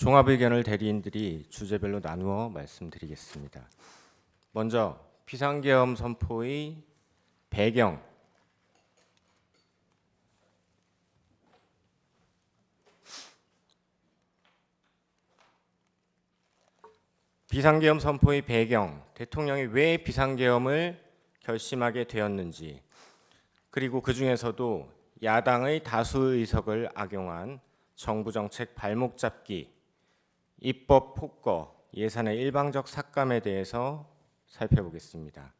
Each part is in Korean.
종합의견을 대리인들이 주제별로 나누어 말씀드리겠습니다. 먼저 비상계엄 선포의 배경, 비상계엄 선포의 배경, 대통령이 왜 비상계엄을 결심하게 되었는지, 그리고 그 중에서도 야당의 다수 의석을 악용한 정부 정책 발목 잡기, 입법 폭거, 예산의 일방적 삭감에 대해서 살펴보겠습니다.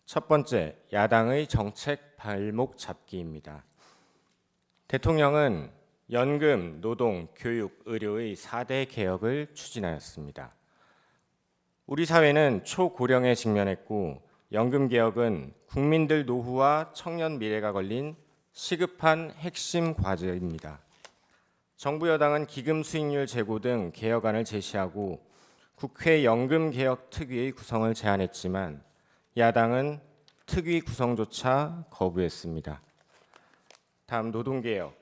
첫 번째, 야당의 정책 발목 잡기입니다. 대통령은 연금, 노동, 교육, 의료의 4대 개혁을 추진하였습니다. 우리 사회는 초고령에 직면했고 연금 개혁은 국민들 노후와 청년 미래가 걸린 시급한 핵심 과제입니다. 정부 여당은 기금 수익률 제고 등 개혁안을 제시하고 국회 연금개혁특위의 구성을 제안했지만 야당은 특위 구성조차 거부했습니다. 다음 노동개혁,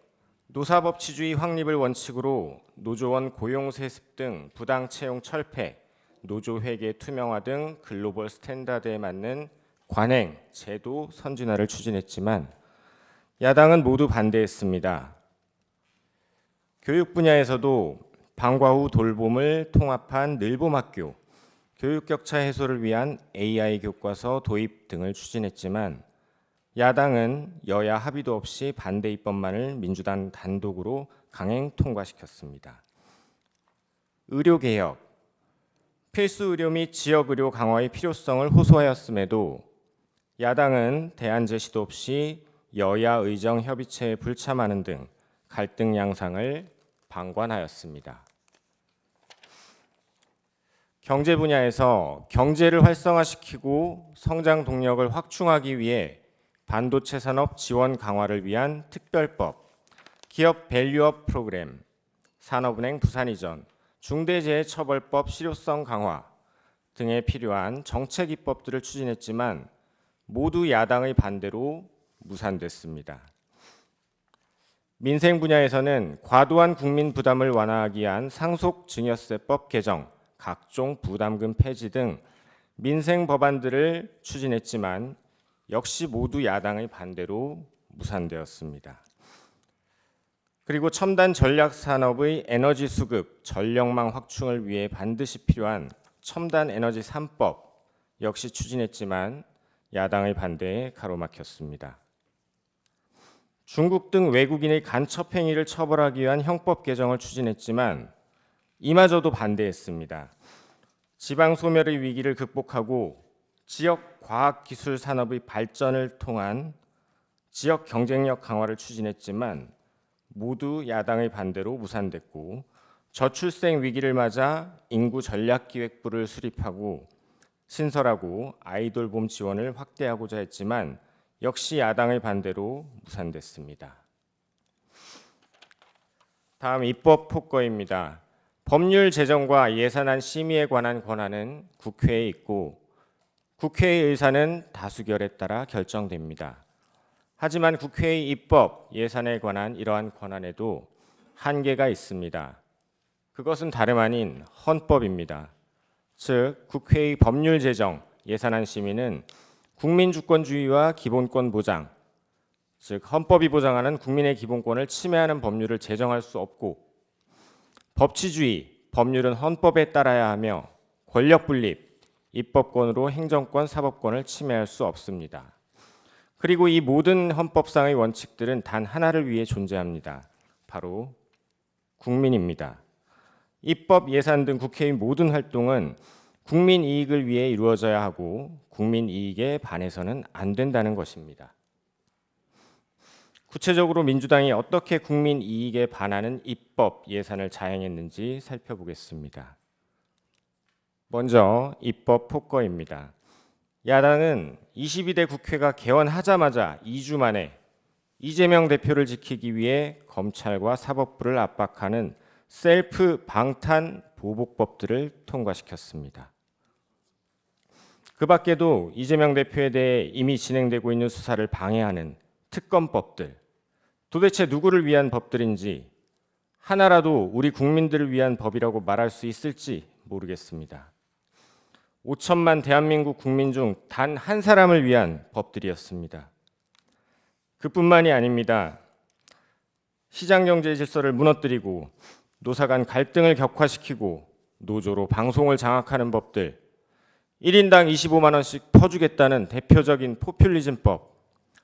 노사법치주의 확립을 원칙으로 노조원 고용세습 등 부당채용 철폐, 노조회계 투명화 등 글로벌 스탠다드에 맞는 관행, 제도 선진화를 추진했지만 야당은 모두 반대했습니다. 교육 분야에서도 방과 후 돌봄을 통합한 늘봄학교, 교육 격차 해소를 위한 AI 교과서 도입 등을 추진했지만 야당은 여야 합의도 없이 반대 입법만을 민주당 단독으로 강행 통과시켰습니다. 의료개혁, 필수 의료 및 지역 의료 강화의 필요성을 호소하였음에도 야당은 대안 제시도 없이 여야 의정 협의체에 불참하는 등 갈등 양상을 방관하였습니다. 경제 분야에서 경제를 활성화시키고 성장 동력을 확충하기 위해 반도체 산업 지원 강화를 위한 특별법, 기업 밸류업 프로그램, 산업은행 부산 이전, 중대재해처벌법 실효성 강화 등에 필요한 정책 입법들을 추진했지만 모두 야당의 반대로 무산됐습니다. 민생 분야에서는 과도한 국민 부담을 완화하기 위한 상속증여세법 개정, 각종 부담금 폐지 등 민생 법안들을 추진했지만 역시 모두 야당의 반대로 무산되었습니다. 그리고 첨단 전략 산업의 에너지 수급, 전력망 확충을 위해 반드시 필요한 첨단 에너지 3법 역시 추진했지만 야당의 반대에 가로막혔습니다. 중국 등 외국인의 간첩 행위를 처벌하기 위한 형법 개정을 추진했지만 이마저도 반대했습니다. 지방 소멸의 위기를 극복하고 지역 과학기술 산업의 발전을 통한 지역 경쟁력 강화를 추진했지만 모두 야당의 반대로 무산됐고 저출생 위기를 맞아 인구 전략기획부를 수립하고 신설하고 아이돌봄 지원을 확대하고자 했지만 역시 야당의 반대로 무산됐습니다. 다음 입법 폭거입니다. 법률 제정과 예산안 심의에 관한 권한은 국회에 있고 국회의 의사는 다수결에 따라 결정됩니다. 하지만 국회의 입법, 예산에 관한 이러한 권한에도 한계가 있습니다. 그것은 다름 아닌 헌법입니다. 즉, 국회의 법률 제정, 예산안 심의는 국민 주권주의와 기본권 보장, 즉 헌법이 보장하는 국민의 기본권을 침해하는 법률을 제정할 수 없고 법치주의, 법률은 헌법에 따라야 하며 권력 분립, 입법권으로 행정권, 사법권을 침해할 수 없습니다. 그리고 이 모든 헌법상의 원칙들은 단 하나를 위해 존재합니다. 바로 국민입니다. 입법, 예산 등 국회의 모든 활동은 국민 이익을 위해 이루어져야 하고 국민 이익에 반해서는 안 된다는 것입니다. 구체적으로 민주당이 어떻게 국민 이익에 반하는 입법, 예산을 자행했는지 살펴보겠습니다. 먼저 입법 폭거입니다. 야당은 22대 국회가 개원하자마자 2주 만에 이재명 대표를 지키기 위해 검찰과 사법부를 압박하는 셀프 방탄 보복법들을 통과시켰습니다. 그 밖에도 이재명 대표에 대해 이미 진행되고 있는 수사를 방해하는 특검법들, 도대체 누구를 위한 법들인지 하나라도 우리 국민들을 위한 법이라고 말할 수 있을지 모르겠습니다. 5천만 대한민국 국민 중 단 한 사람을 위한 법들이었습니다. 그뿐만이 아닙니다. 시장경제 질서를 무너뜨리고 노사 간 갈등을 격화시키고 노조로 방송을 장악하는 법들, 1인당 25만 원씩 퍼주겠다는 대표적인 포퓰리즘법,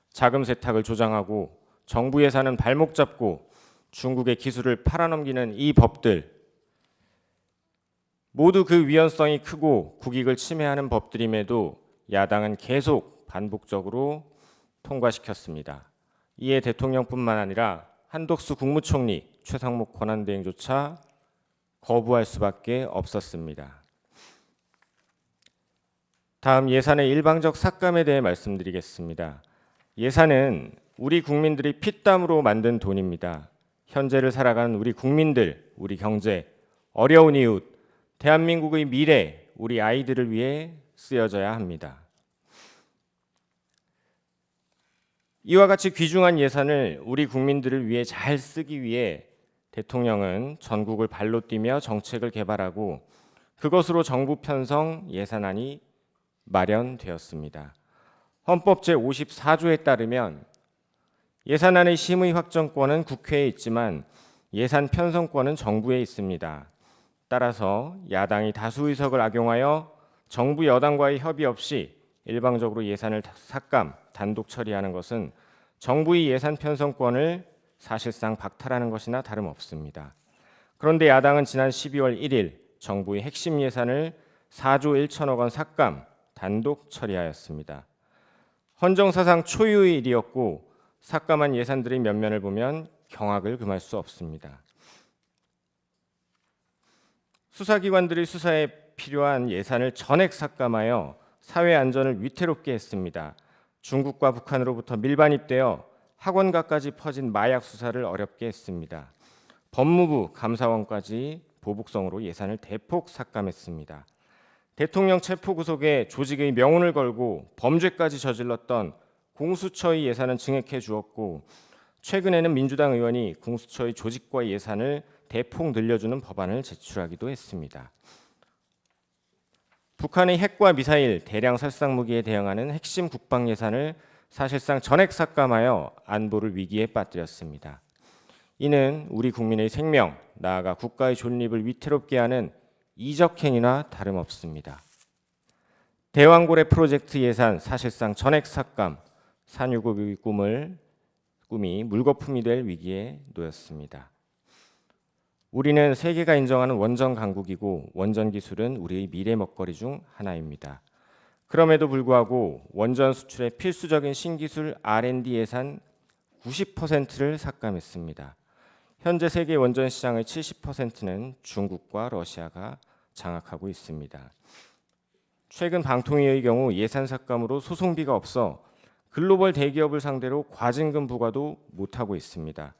자금 세탁을 조장하고 정부 예산은 발목 잡고 중국의 기술을 팔아넘기는 이 법들, 모두 그 위헌성이 크고 국익을 침해하는 법들임에도 야당은 계속 반복적으로 통과시켰습니다. 이에 대통령뿐만 아니라 한덕수 국무총리, 최상목 권한대행조차 거부할 수밖에 없었습니다. 다음 예산의 일방적 삭감에 대해 말씀드리겠습니다. 예산은 우리 국민들이 피땀으로 만든 돈입니다. 현재를 살아가는 우리 국민들, 우리 경제, 어려운 이웃, 대한민국의 미래, 우리 아이들을 위해 쓰여져야 합니다. 이와 같이 귀중한 예산을 우리 국민들을 위해 잘 쓰기 위해 대통령은 전국을 발로 뛰며 정책을 개발하고 그것으로 정부 편성 예산안이 마련되었습니다. 헌법 제54조에 따르면 예산안의 심의 확정권은 국회에 있지만 예산 편성권은 정부에 있습니다. 따라서 야당이 다수 의석을 악용하여 정부 여당과의 협의 없이 일방적으로 예산을 삭감, 단독 처리하는 것은 정부의 예산 편성권을 사실상 박탈하는 것이나 다름없습니다. 그런데 야당은 지난 12월 1일 정부의 핵심 예산을 4조 1천억 원 삭감, 단독 처리하였습니다. 헌정사상 초유의 일이었고 삭감한 예산들의 면면을 보면 경악을 금할 수 없습니다. 수사기관들의 수사에 필요한 예산을 전액 삭감하여 사회 안전을 위태롭게 했습니다. 중국과 북한으로부터 밀반입되어 학원가까지 퍼진 마약 수사를 어렵게 했습니다. 법무부, 감사원까지 보복성으로 예산을 대폭 삭감했습니다. 대통령 체포 구속에 조직의 명운을 걸고 범죄까지 저질렀던 공수처의 예산은 증액해 주었고 최근에는 민주당 의원이 공수처의 조직과 예산을 대폭 늘려주는 법안을 제출하기도 했습니다. 북한의 핵과 미사일, 대량 살상 무기에 대응하는 핵심 국방 예산을 사실상 전액 삭감하여 안보를 위기에 빠뜨렸습니다. 이는 우리 국민의 생명, 나아가 국가의 존립을 위태롭게 하는 이적행위나 다름없습니다. 대왕고래 프로젝트 예산 사실상 전액 삭감, 산유국의 꿈이 물거품이 될 위기에 놓였습니다. 우리는 세계가 인정하는 원전 강국이고 원전 기술은 우리의 미래 먹거리 중 하나입니다. 그럼에도 불구하고 원전 수출의 필수적인 신기술 R&D 예산 90%를 삭감했습니다. 현재 세계 원전 시장의 70%는 중국과 러시아가 장악하고 있습니다. 최근 방통위의 경우 예산 삭감으로 소송비가 없어 글로벌 대기업을 상대로 과징금 부과도 못하고 있습니다.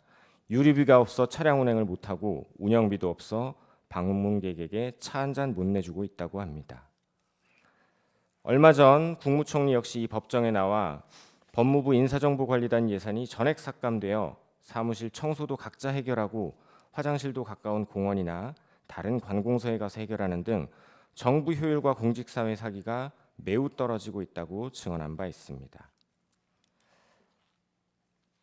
유류비가 없어 차량 운행을 못하고 운영비도 없어 방문객에게 차 한 잔 못 내주고 있다고 합니다. 얼마 전 국무총리 역시 이 법정에 나와 법무부 인사정보관리단 예산이 전액 삭감되어 사무실 청소도 각자 해결하고 화장실도 가까운 공원이나 다른 관공서에 가서 해결하는 등 정부 효율과 공직사회 사기가 매우 떨어지고 있다고 증언한 바 있습니다.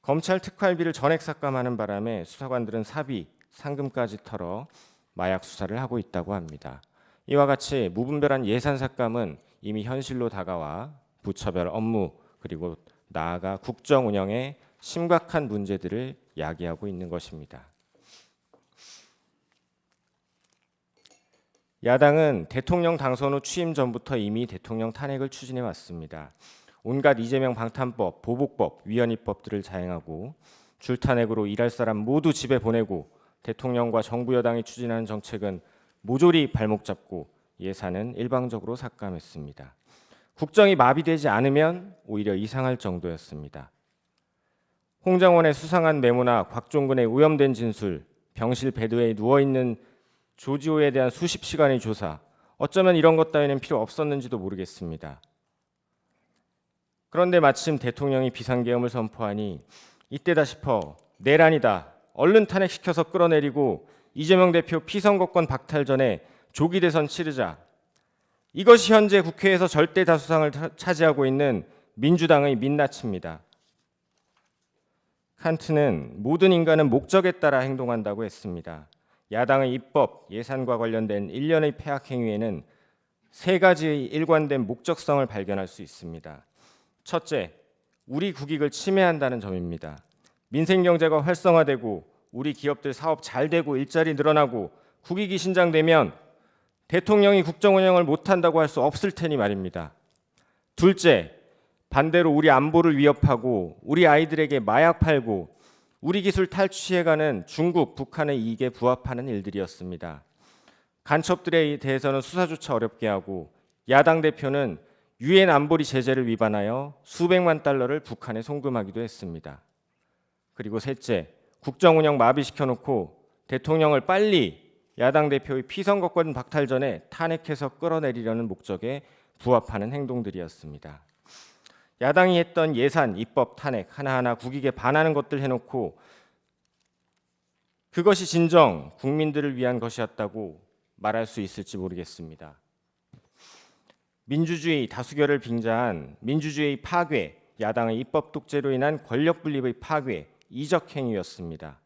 검찰 특활비를 전액 삭감하는 바람에 수사관들은 사비, 상금까지 털어 마약 수사를 하고 있다고 합니다. 이와 같이 무분별한 예산 삭감은 이미 현실로 다가와 부처별 업무 그리고 나아가 국정 운영에 심각한 문제들을 야기하고 있는 것입니다. 야당은 대통령 당선 후 취임 전부터 이미 대통령 탄핵을 추진해 왔습니다. 온갖 이재명 방탄법, 보복법, 위헌입법들을 자행하고 줄탄핵으로 일할 사람 모두 집에 보내고 대통령과 정부 여당이 추진하는 정책은 모조리 발목 잡고 예산은 일방적으로 삭감했습니다. 국정이 마비되지 않으면 오히려 이상할 정도였습니다. 홍장원의 수상한 메모나 곽종근의 오염된 진술, 병실 베드에 누워있는 조지호에 대한 수십 시간의 조사, 어쩌면 이런 것 따위는 필요 없었는지도 모르겠습니다. 그런데 마침 대통령이 비상계엄을 선포하니 이때다 싶어 내란이다, 얼른 탄핵시켜서 끌어내리고 이재명 대표 피선거권 박탈 전에 조기 대선 치르자. 이것이 현재 국회에서 절대 다수상을 차지하고 있는 민주당의 민낯입니다. 칸트는 모든 인간은 목적에 따라 행동한다고 했습니다. 야당의 입법, 예산과 관련된 일련의 폐악 행위에는 세 가지의 일관된 목적성을 발견할 수 있습니다. 첫째, 우리 국익을 침해한다는 점입니다. 민생경제가 활성화되고 우리 기업들 사업 잘 되고 일자리 늘어나고 국익이 신장되면 대통령이 국정 운영을 못한다고 할 수 없을 테니 말입니다. 둘째, 반대로 우리 안보를 위협하고 우리 아이들에게 마약 팔고 우리 기술 탈취해가는 중국, 북한의 이익에 부합하는 일들이었습니다. 간첩들에 대해서는 수사조차 어렵게 하고 야당 대표는 유엔 안보리 제재를 위반하여 수백만 달러를 북한에 송금하기도 했습니다. 그리고 셋째, 국정 운영 마비시켜놓고 대통령을 빨리 야당 대표의 피선거권 박탈 전에 탄핵해서 끌어내리려는 목적에 부합하는 행동들이었습니다. 야당이 했던 예산, 입법, 탄핵 하나하나 국익에 반하는 것들 해놓고 그것이 진정 국민들을 위한 것이었다고 말할 수 있을지 모르겠습니다. 민주주의 다수결을 빙자한 민주주의 파괴, 야당의 입법 독재로 인한 권력 분립의 파괴, 이적 행위였습니다.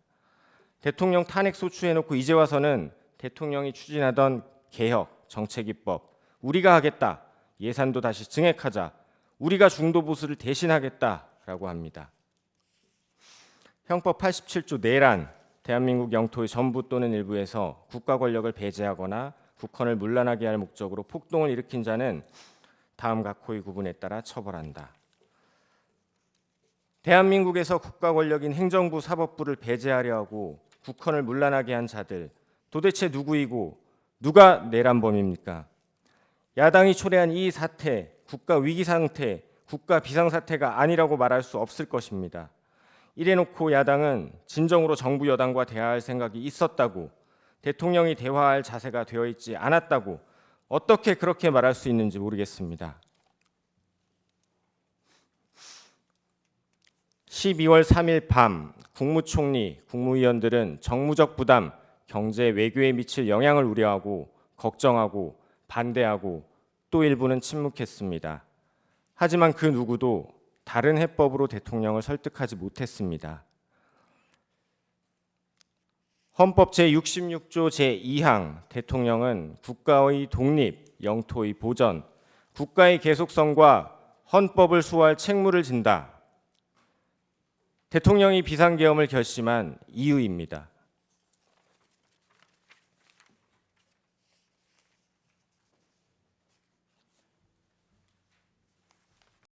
대통령 탄핵 소추해놓고 이제 와서는 대통령이 추진하던 개혁, 정책 입법, 우리가 하겠다, 예산도 다시 증액하자, 우리가 중도 보수를 대신하겠다라고 합니다. 형법 87조 내란, 대한민국 영토의 전부 또는 일부에서 국가 권력을 배제하거나 국헌을 문란하게 할 목적으로 폭동을 일으킨 자는 다음 각호의 구분에 따라 처벌한다. 대한민국에서 국가 권력인 행정부, 사법부를 배제하려 하고 국헌을 문란하게 한 자들, 도대체 누구이고 누가 내란범입니까? 야당이 초래한 이 사태, 국가 위기 상태, 국가 비상사태가 아니라고 말할 수 없을 것입니다. 이래놓고 야당은 진정으로 정부 여당과 대화할 생각이 있었다고, 대통령이 대화할 자세가 되어 있지 않았다고 어떻게 그렇게 말할 수 있는지 모르겠습니다. 12월 3일 밤 국무총리, 국무위원들은 정무적 부담, 경제, 외교에 미칠 영향을 우려하고 걱정하고 반대하고 또 일부는 침묵했습니다. 하지만 그 누구도 다른 해법으로 대통령을 설득하지 못했습니다. 헌법 제66조 제2항 대통령은 국가의 독립, 영토의 보전, 국가의 계속성과 헌법을 수호할 책무를 진다. 대통령이 비상계엄을 결심한 이유입니다.